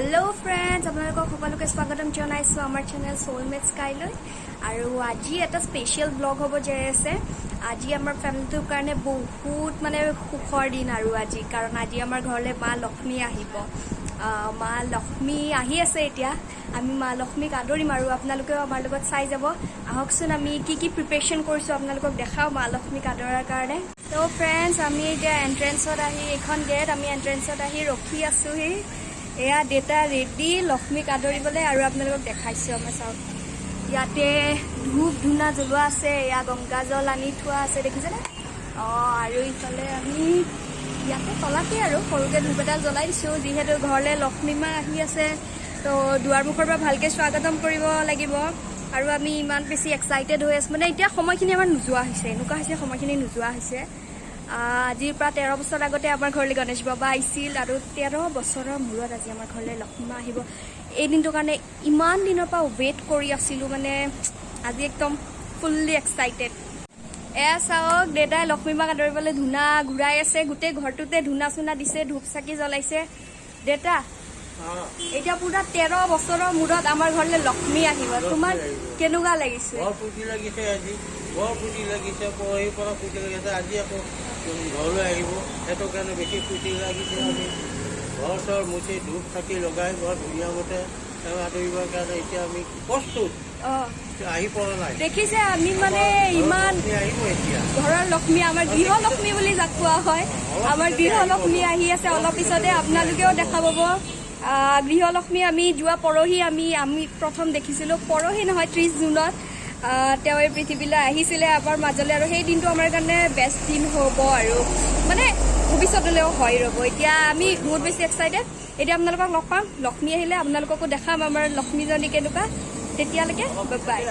Hello friends আপোনালোকক সকলোকে স্বাগতম জনাইছো আমাৰ চেনেল সোলমেট স্কাইলৈ আৰু আজি এটা স্পেশাল ব্লগ হ'ব যাই আছে আজি আমাৰ ফ্যামিলিটোৰ কাৰণে বহুত মানে সুখৰ দিন আৰু আজি কাৰণ আজি আমাৰ ঘৰলৈ মা লক্ষ্মী আহিব মা লক্ষ্মী আহি আছে এতিয়া আমি মা লক্ষ্মীক আদৰিম আৰু আপোনালোকেও আমাৰ লগত চাই যাব আহকচোন আমি কি প্ৰিপাৰেচন কৰিছো আপোনালোকক দেখাও মা লক্ষ্মীক আদৰাৰ কাৰণে তো ফ্ৰেন্ডস আমি এতিয়া এন্ট্ৰেন্সত আহি এখন গেট আমি এন্ট্ৰেন্সত আহি ৰখি আছো হি এয়া ডেটা ৰেডি লক্ষ্মীক আদৰিবলৈ আৰু আপোনালোকক দেখাইছো আমাৰ চাওক ইয়াতে ধূপ ধূনা জ্বলোৱা আছে এয়া গংগা জল আনি থোৱা আছে দেখিছেনে আৰু ইফালে আমি ইয়াতে তলাতে আৰু সৰুকে ধূপ এটা জ্বলাই দিছো যিহেতু ঘৰলৈ লক্ষ্মী মা আহি আছে তো দুৱাৰমুখৰ পৰা ভালকে স্বাগতম কৰিব লাগিব আৰু আমি ইমান বেছি এক্সাইটেড হৈ আছো মানে এতিয়া সময়খিনি আমাৰ নোযোৱা হৈছে এনেকুৱা হৈছে সময়খিনি নোযোৱা হৈছে আজিৰ পৰা 13 বছৰ আগতে আমাৰ ঘৰলৈ গণেশ বাবা আহিছিল আৰু 13 বছৰৰ মূৰত আজি আমাৰ ঘৰলৈ লক্ষ্মী মা আহিব এই দিনটোৰ কাৰণে ইমান দিনৰ পৰা ৱেইট কৰি আছিলো মানে আজি একদম ফুল্লি এক্সাইটেড এয়া চাওক দেউতাই লক্ষ্মী মাক আদৰিবলৈ ধূনা ঘূৰাই আছে গোটেই ঘৰটোতে ধূনা চুনা দিছে ধূপ চাকি জ্বলাইছে দেউতা এতিয়া পুৰা 13 বছৰৰ মূৰত আমাৰ ঘৰলৈ লক্ষ্মী আহিব তোমাৰ কেনেকুৱা লাগিছে বৰ ফুটি লাগিছে আজি বৰ ফুটি লাগিছে পৰহি পৰা ফুটি লাগিছে আজি আকৌ ঘৰলৈ আহিব সেইটো কাৰণে বেছি ফুটি লাগিছে আমি ঘৰ চৰ মুচি ধূপ চাকি লগাই বৰ ধুনীয়া মতে আদৰিবৰ কাৰণে এতিয়া আমি প্ৰস্তুত আহি পৰা নাই দেখিছে আমি মানে ইমান আহিব এতিয়া ঘৰৰ লক্ষ্মী আমাৰ গৃহ লক্ষ্মী বুলি যাক কোৱা হয় আমাৰ গৃহ লক্ষ্মী আহি আছে অলপ পিছতে আপোনালোকেও দেখা পাব গৃহলক্ষ্মী আমি যোৱা পৰহি আমি প্ৰথম দেখিছিলো পৰহি নহয় 30 জুনত তেওঁ এই পৃথিৱীলৈ আহিছিলে আমাৰ মাজলৈ আৰু সেই দিনটো আমাৰ কাৰণে বেষ্ট দিন হ'ব আৰু মানে ভৱিষ্যতলৈও হয় ৰ'ব এতিয়া আমি বহুত বেছি এক্সাইটেড এতিয়া আপোনালোকক লগ পাম লক্ষ্মী আহিলে আপোনালোককো দেখাম আমাৰ লক্ষ্মীজনী কেনেকুৱা তেতিয়ালৈকে বাই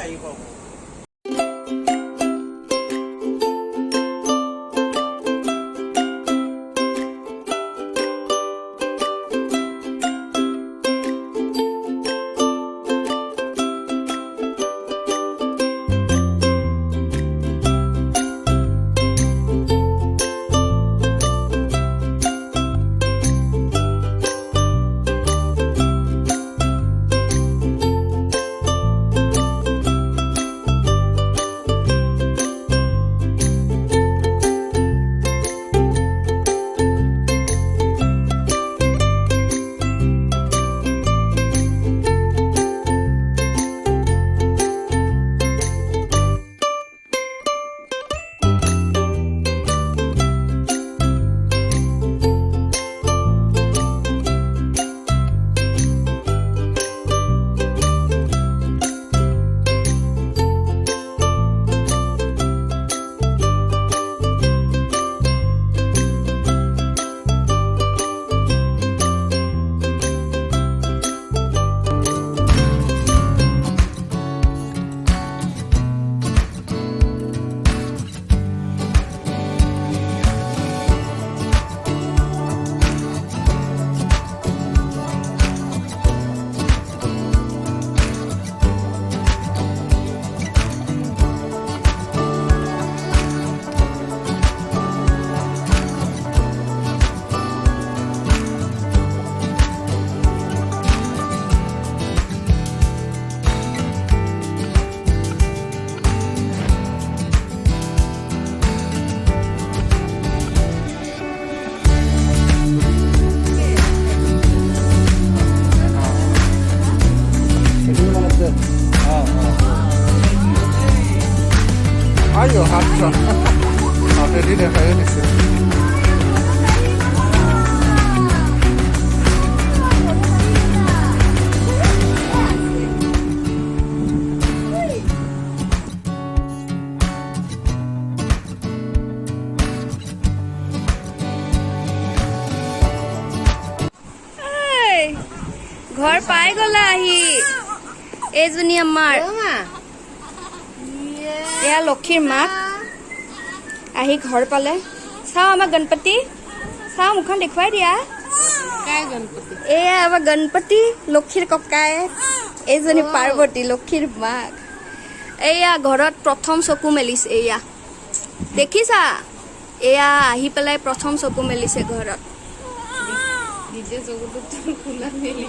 Ayo, Hauptsache. Aber die der Verhältnis sind. ঘৰ পাই গলা আহি এইজনী আমাৰ এয়া লক্ষীৰ মাক আহি ঘৰ পালে চাও আমাৰ গণপতি চাও মুখন দেখুৱাই দিয়া এয়া আমাৰ গণপতি লক্ষীৰ ককাই এইজনী পাৰ্বতী লক্ষীৰ মাক এয়া ঘৰত প্ৰথম চকু মেলিছে এয়া দেখিছা এয়া আহি পেলাই প্ৰথম চকু মেলিছে ঘৰত নিজে চকুটো খোলা মেলি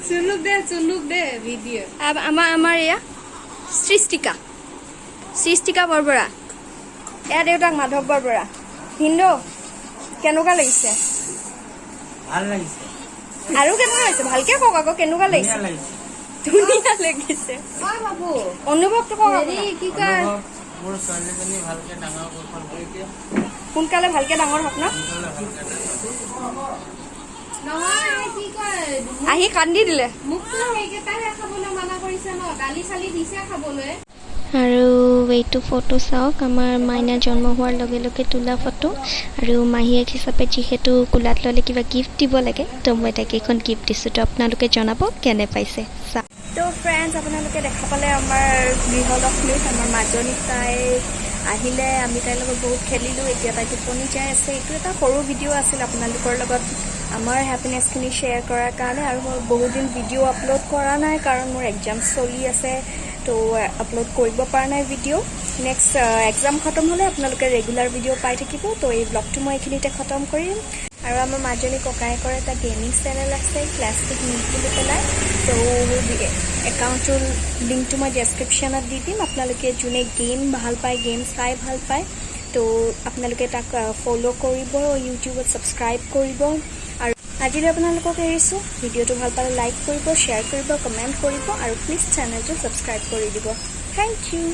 চুনুক দে ভিডিঅ' আমাৰ এয়া সৃষ্টিকা বৰবৰা, এয়া দেউতাক মাধৱ বৰবৰা। ভিনদেউ কেনেকুৱা লাগিছে? ভাল লাগিছে, আৰু কেনেকুৱা লাগিছে? ভালকে কওক আকৌ, কেনেকুৱা লাগিছে? ধুনীয়া লাগিছে। হয় বাবু অনুভৱটো কওক হেৰি আপোনাৰ। কি কয় মোৰ ছোৱালীজনী ভালকে ডাঙৰ সোনকালে ভালকে ডাঙৰ হওক ন। নহয় কি কয় আহি কান্দি দিলে। মোকতো সেইকেইটাহে খাবলৈ মানা কৰিছে ন, দালি চালি দিছে খাবলৈ। আৰু এইটো ফটো চাওক, আমাৰ মাইনা জন্ম হোৱাৰ লগে লগে তোলা ফটো। আৰু মাহীয়েক হিচাপে যিহেতু কোলাত ল'লে কিবা গিফ্ট দিব লাগে, তো মই তাকে এখন গিফ্ট দিছোঁ। তো আপোনালোকে জনাব কেনে পাইছে। চাওক তো ফ্ৰেণ্ডছ, আপোনালোকে দেখা পালে আমাৰ গৃহলক্ষ্মীক, আমাৰ মাজনী তাই আহিলে, আমি তাইৰ লগত বহুত খেলিলোঁ। এতিয়া তাই টোপনি যাই আছে। এইটো এটা সৰু ভিডিঅ' আছিল আপোনালোকৰ লগত আমাৰ হেপিনেছখিনি শ্বেয়াৰ কৰাৰ কাৰণে। আৰু মই বহুদিন ভিডিঅ' আপলোড কৰা নাই, কাৰণ মোৰ এক্সাম চলি আছে, তো আপলোড কৰিব পৰা নাই ভিডিঅ'। নেক্সট এক্সাম খতম হ'লে আপোনালোকে ৰেগুলাৰ ভিডিঅ' পাই থাকিব। তো এই ব্লগটো মই এইখিনিতে খতম কৰিম। আৰু আমাৰ মাজনী ককায়েকৰ এটা গেমিং চেনেল আছে, ক্লাছিক মিট বুলি পেলাই। তো একাউণ্টটোৰ লিংকটো মই ডেছক্ৰিপশ্যনত দি দিম। আপোনালোকে যোনে গেম ভাল পায়, গেম চাই ভাল পায়, তো আপোনালোকে তাক ফ'ল' কৰিব, ইউটিউবত ছাবস্ক্ৰাইব কৰিব। আৰু আজিলৈ আপোনালোকক এৰিছোঁ। ভিডিঅ'টো ভাল পালে লাইক কৰিব, শ্বেয়াৰ কৰিব, কমেণ্ট কৰিব, আৰু প্লিজ চেনেলটো ছাবস্ক্ৰাইব কৰি দিব। Thank U.